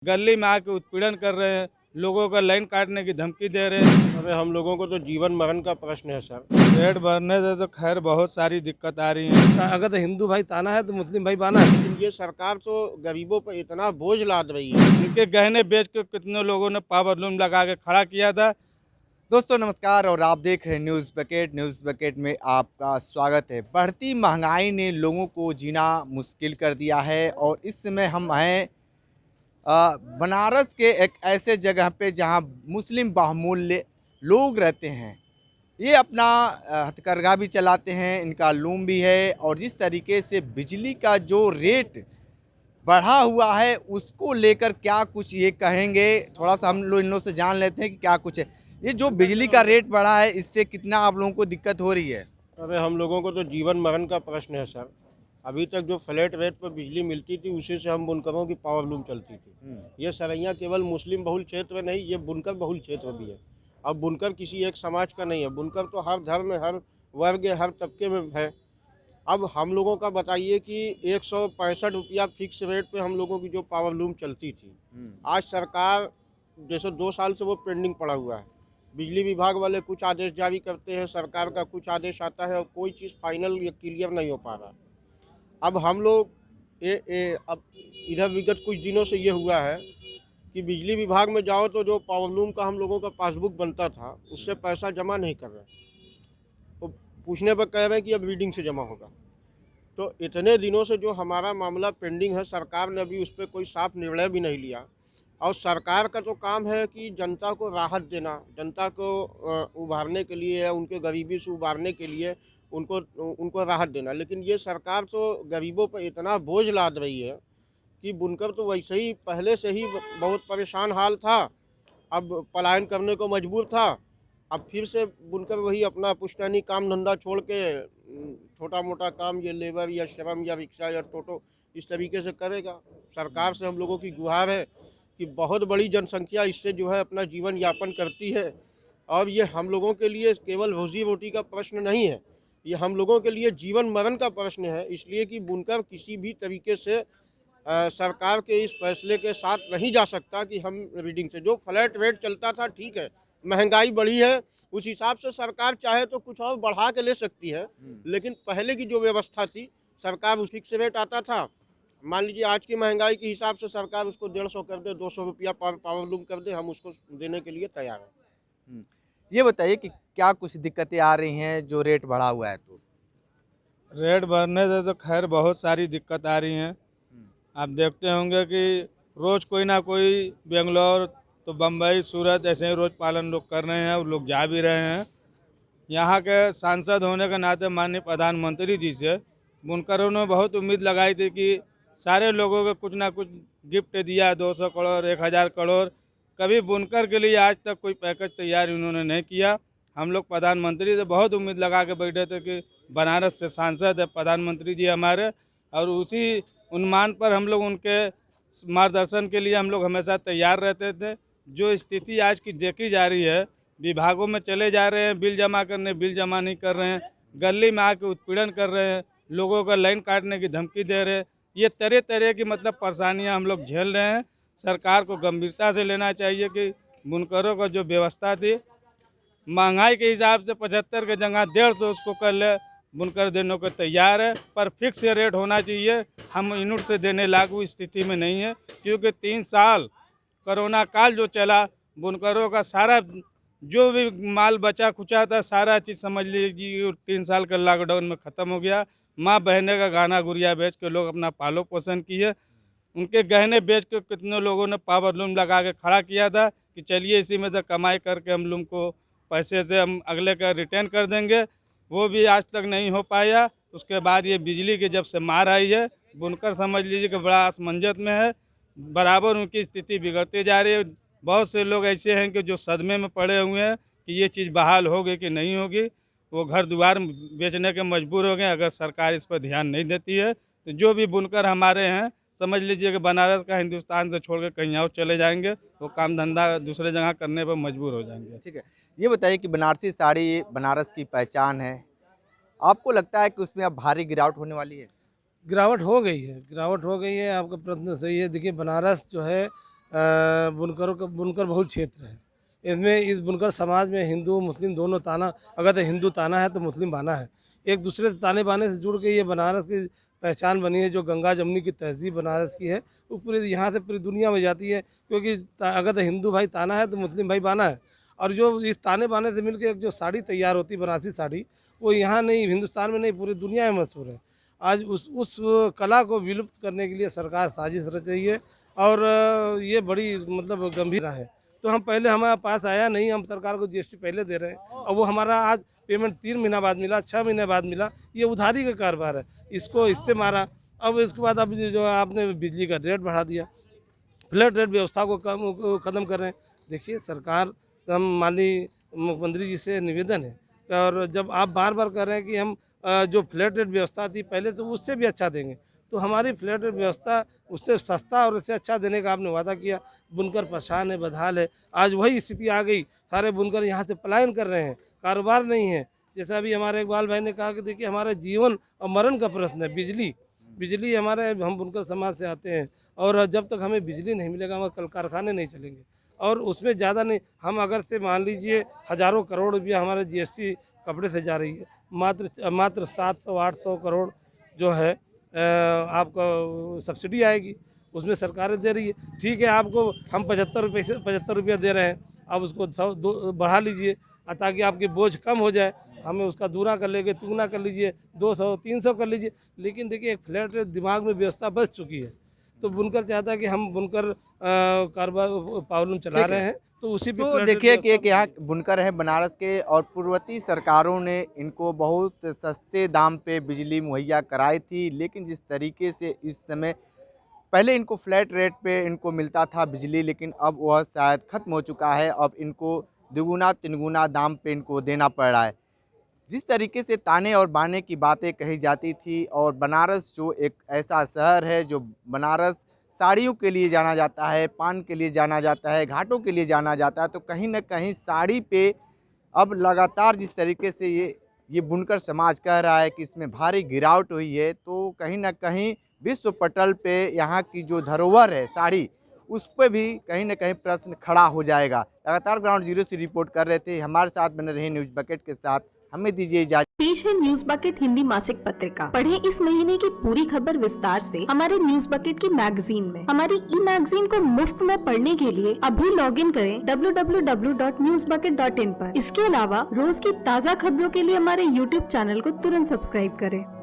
गली में आके उत्पीड़न कर रहे हैं, लोगों का लाइन काटने की धमकी दे रहे हैं। अरे हम लोगों को तो जीवन मरण का प्रश्न है सर। रेट बढ़ने से तो खैर बहुत सारी दिक्कत आ रही है। अगर तो हिंदू भाई ताना है तो मुस्लिम भाई बाना है। लेकिन ये सरकार तो गरीबों पर इतना बोझ लाद रही है। इनके गहने बेच के कितने लोगों ने पावर लूम लगा के खड़ा किया था। दोस्तों नमस्कार और आप देख रहे हैं न्यूज़ बकेट में आपका स्वागत है। बढ़ती महंगाई ने लोगों को जीना मुश्किल कर दिया है और इस समय हम हैं बनारस के एक ऐसे जगह पे जहां मुस्लिम बाहुल्य लोग रहते हैं। ये अपना हथकरघा भी चलाते हैं, इनका लूम भी है और जिस तरीके से बिजली का जो रेट बढ़ा हुआ है उसको लेकर क्या कुछ ये कहेंगे, थोड़ा सा हम लोग इन लोग से जान लेते हैं कि क्या कुछ है। ये जो बिजली का रेट बढ़ा है इससे कितना आप लोगों को दिक्कत हो रही है? अरे हम लोगों को तो जीवन मरण का प्रश्न है सर। अभी तक जो फ्लैट रेट पर बिजली मिलती थी उसी से हम बुनकरों की पावर लूम चलती थी। ये सरैया केवल मुस्लिम बहुल क्षेत्र नहीं, ये बुनकर बहुल क्षेत्र भी है। अब बुनकर किसी एक समाज का नहीं है, बुनकर तो हर धर्म, हर वर्ग, हर तबके में है। अब हम लोगों का बताइए कि 165 रुपया फिक्स रेट पे हम लोगों की जो पावर लूम चलती थी, आज सरकार जैसे 2 साल से वो पेंडिंग पड़ा हुआ है। बिजली विभाग वाले कुछ आदेश जारी करते हैं, सरकार का कुछ आदेश आता है और कोई चीज़ फाइनल या क्लियर नहीं हो पा रहा। अब हम लोग अब इधर विगत कुछ दिनों से ये हुआ है कि बिजली विभाग में जाओ तो जो पावर लूम का हम लोगों का पासबुक बनता था उससे पैसा जमा नहीं कर रहे, तो पूछने पर कह रहे हैं कि अब रीडिंग से जमा होगा। तो इतने दिनों से जो हमारा मामला पेंडिंग है, सरकार ने अभी उस पर कोई साफ निर्णय भी नहीं लिया। और सरकार का तो काम है कि जनता को राहत देना, जनता को उभारने के लिए या उनके गरीबी से उभारने के लिए उनको राहत देना। लेकिन ये सरकार तो गरीबों पर इतना बोझ लाद रही है कि बुनकर तो वैसे ही पहले से ही बहुत परेशान हाल था, अब पलायन करने को मजबूर था। अब फिर से बुनकर वही अपना पुश्तैनी काम धंधा छोड़ के छोटा मोटा काम, ये लेबर या श्रम या रिक्शा या टोटो, इस तरीके से करेगा। सरकार से हम लोगों की गुहार है कि बहुत बड़ी जनसंख्या इससे जो है अपना जीवन यापन करती है और ये हम लोगों के लिए केवल रोजी रोटी का प्रश्न नहीं है, ये हम लोगों के लिए जीवन मरण का प्रश्न है। इसलिए कि बुनकर किसी भी तरीके से सरकार के इस फैसले के साथ नहीं जा सकता कि हम रीडिंग से जो फ्लैट रेट चलता था, ठीक है, महंगाई बढ़ी है, उस हिसाब से सरकार चाहे तो कुछ और बढ़ा के ले सकती है। लेकिन पहले की जो व्यवस्था थी, सरकार उस फिक्स रेट आता था। मान लीजिए आज की महंगाई के हिसाब से सरकार उसको 150 कर दे, 200 रुपया पावर लूम कर दे, हम उसको देने के लिए तैयार हैं। ये बताइए कि क्या कुछ दिक्कतें आ रही हैं जो रेट बढ़ा हुआ है? तो रेट बढ़ने से तो खैर बहुत सारी दिक्कत आ रही हैं। आप देखते होंगे कि रोज़ कोई ना कोई बेंगलोर तो बम्बई सूरत ऐसे ही रोज़ पालन लोग कर रहे हैं और लोग जा भी रहे हैं। यहाँ के सांसद होने के नाते माननीय प्रधानमंत्री जी से बुनकरों ने बहुत उम्मीद लगाई थी कि सारे लोगों को कुछ ना कुछ गिफ्ट दिया, 200 करोड़ 1000 करोड़। कभी बुनकर के लिए आज तक कोई पैकेज तैयार इन्होंने नहीं किया। हम लोग प्रधानमंत्री से बहुत उम्मीद लगा के बैठे थे कि बनारस से सांसद है प्रधानमंत्री जी हमारे, और उसी उन्मान पर हम लोग उनके मार्गदर्शन के लिए हम लोग हमेशा तैयार रहते थे। जो स्थिति आज की देखी जा रही है, विभागों में चले जा रहे हैं बिल जमा करने, बिल जमा नहीं कर रहे हैं, गली में आके उत्पीड़न कर रहे हैं, लोगों का लाइन काटने की धमकी दे रहे हैं। ये तरह तरह की मतलब परेशानियां हम लोग झेल रहे हैं। सरकार को गंभीरता से लेना चाहिए कि बुनकरों का जो व्यवस्था थी, महंगाई के हिसाब से 75 की जगह 150 उसको कर ले, बुनकर देने को तैयार है, पर फिक्स रेट होना चाहिए। हम यूनिट से देने लागू स्थिति में नहीं है, क्योंकि 3 साल कोरोना काल जो चला, बुनकरों का सारा जो भी माल बचा खुचा था, सारा चीज़ समझ लीजिए 3 साल का लॉकडाउन में ख़त्म हो गया। माँ बहने का गहना गुड़िया बेच के लोग अपना पालो पोषण किए। उनके गहने बेच के कितने लोगों ने पावर लूम लगा के खड़ा किया था कि चलिए इसी में से कमाई करके हम लूम को पैसे से हम अगले का रिटर्न कर देंगे, वो भी आज तक नहीं हो पाया। उसके बाद ये बिजली की जब से मार आई है, बुनकर समझ लीजिए कि बड़ा असमंजस में है, बराबर उनकी स्थिति बिगड़ती जा रही है। बहुत से लोग ऐसे हैं कि जो सदमे में पड़े हुए हैं कि ये चीज़ बहाल होगी कि नहीं होगी, वो घर द्वार बेचने के मजबूर हो गए अगर सरकार इस पर ध्यान नहीं देती है। तो जो भी बुनकर हमारे हैं, समझ लीजिए कि बनारस का हिंदुस्तान से छोड़ के कहीं और चले जाएंगे, वो काम धंधा दूसरे जगह करने पर मजबूर हो जाएंगे। ठीक है, ये बताइए कि बनारसी साड़ी बनारस की पहचान है, आपको लगता है कि उसमें अब भारी गिरावट होने वाली है? गिरावट हो गई है, गिरावट हो गई है। आपका प्रश्न सही है। देखिए बनारस जो है बुनकरों का बुनकर बहुल क्षेत्र है। इसमें इस बुनकर समाज में हिंदू मुस्लिम दोनों ताना, अगर तो हिंदू ताना है तो मुस्लिम बाना है। एक दूसरे ताने बाने से जुड़ के ये बनारस की पहचान बनी है। जो गंगा जमुनी की तहजीब बनारस की है वो पूरे यहाँ से पूरी दुनिया में जाती है, क्योंकि अगर तो हिंदू भाई ताना है तो मुस्लिम भाई बाना है। और जो इस ताने बाने से मिलकर जो साड़ी तैयार होती है बनारसी साड़ी, वो यहाँ नहीं हिंदुस्तान में नहीं पूरी दुनिया में मशहूर है। आज उस कला को विलुप्त करने के लिए सरकार साजिश रच रही है और ये बड़ी मतलब गंभीर है। तो हम पहले हमारे पास आया नहीं, हम सरकार को जीएसटी पहले दे रहे हैं और वो हमारा आज पेमेंट 3 महीना बाद मिला, 6 महीने बाद मिला। ये उधारी का कारोबार है, इसको इससे मारा। अब इसके बाद अब जो आपने बिजली का रेट बढ़ा दिया, फ्लैट रेट व्यवस्था को ख़त्म कर रहे हैं। देखिए सरकार, हम माननीय मुख्यमंत्री जी से निवेदन है, और जब आप बार बार कह रहे हैं कि हम जो फ्लैट रेट व्यवस्था थी पहले तो उससे भी अच्छा देंगे, तो हमारी फ्लैट रेट व्यवस्था उससे सस्ता और उससे अच्छा देने का आपने वादा किया। बुनकर परेशान है, बदहाल है। आज वही स्थिति आ गई, सारे बुनकर यहाँ से पलायन कर रहे हैं, कारोबार नहीं है। जैसा अभी हमारे इकबाल भाई ने कहा कि देखिए हमारा जीवन और मरण का प्रश्न है। बिजली हमारे, हम बुनकर समाज से आते हैं और जब तक हमें बिजली नहीं मिलेगा हमारे कल कारखाने नहीं चलेंगे। और उसमें ज़्यादा नहीं, हम अगर से मान लीजिए हज़ारों करोड़ रुपया हमारे जीएसटी कपड़े से जा रही है, मात्र 700-800 करोड़ जो है आपको सब्सिडी आएगी, उसमें सरकारें दे रही है। ठीक है, आपको हम 75 रुपया दे रहे हैं, आप उसको 100 बढ़ा लीजिए ताकि आपकी बोझ कम हो जाए। हमें उसका दूना कर लेंगे, तुगना कर लीजिए, 200-300 कर लीजिए। लेकिन देखिए एक फ्लैट रेट दिमाग में व्यवस्था बच चुकी है, तो बुनकर चाहता है कि हम बुनकर कारोबार पावलूम चला रहे हैं, तो उसी पे तो देखिए कि एक यहाँ बुनकर है बनारस के, और पूर्ववर्ती सरकारों ने इनको बहुत सस्ते दाम पे बिजली मुहैया कराई थी। लेकिन जिस तरीके से इस समय, पहले इनको फ्लैट रेट पे इनको मिलता था बिजली, लेकिन अब वह शायद ख़त्म हो चुका है। अब इनको दुगुना तिनगुना दाम पे इनको देना पड़ रहा है। जिस तरीके से ताने और बाने की बातें कही जाती थी, और बनारस जो एक ऐसा शहर है जो बनारस साड़ियों के लिए जाना जाता है, पान के लिए जाना जाता है, घाटों के लिए जाना जाता है, तो कहीं ना कहीं साड़ी पे अब लगातार जिस तरीके से ये बुनकर समाज कह रहा है कि इसमें भारी गिरावट हुई है, तो कहीं ना कहीं विश्व पटल पे यहाँ की जो धरोहर है साड़ी, उस पर भी कहीं ना कहीं प्रश्न खड़ा हो जाएगा। लगातार ग्राउंड जीरो से रिपोर्ट कर रहे थे, हमारे साथ बने रहे न्यूज़ बकेट के साथ। हमें दीजिए इजाजत। पेश है न्यूज़ बकेट हिंदी मासिक पत्रिका। पढ़ें इस महीने की पूरी खबर विस्तार से हमारे न्यूज़ बकेट की मैगजीन में। हमारी ई मैगजीन को मुफ्त में पढ़ने के लिए अभी लॉगिन करें www.newsbucket.in पर। इसके अलावा रोज की ताज़ा खबरों के लिए हमारे YouTube चैनल को तुरंत सब्सक्राइब करें।